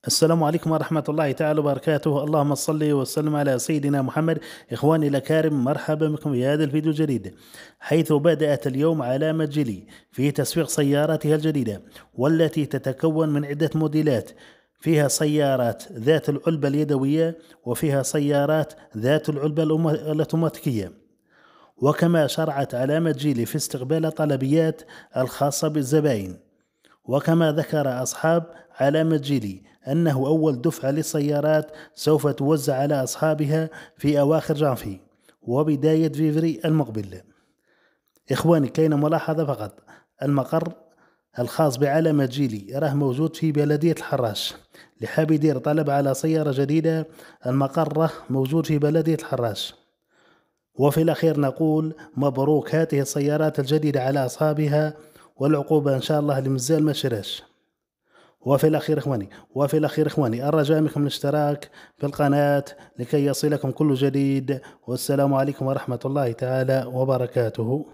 السلام عليكم ورحمة الله تعالى وبركاته. اللهم صل وسلم على سيدنا محمد. إخواني الأكارم، مرحبا بكم في هذا الفيديو الجديد، حيث بدأت اليوم علامة جيلي في تسويق سياراتها الجديدة، والتي تتكون من عدة موديلات. فيها سيارات ذات العلبة اليدوية، وفيها سيارات ذات العلبة الأوتوماتيكية. وكما شرعت علامة جيلي في استقبال طلبيات الخاصة بالزبائن. وكما ذكر أصحاب علامة جيلي أنه أول دفعة للسيارات سوف توزع على أصحابها في أواخر جانفي وبداية فيفري المقبل. إخواني، كاين ملاحظة فقط: المقر الخاص بعلامة جيلي راه موجود في بلدية الحراش. اللي حاب يدير طلب على سيارة جديدة، المقر راه موجود في بلدية الحراش. وفي الأخير نقول مبروك هذه السيارات الجديدة على أصحابها، والعقوبة إن شاء الله اللي مازال ما شراش. وفي الأخير إخواني الرجاء منكم الاشتراك في القناة لكي يصلكم كل جديد. والسلام عليكم ورحمة الله تعالى وبركاته.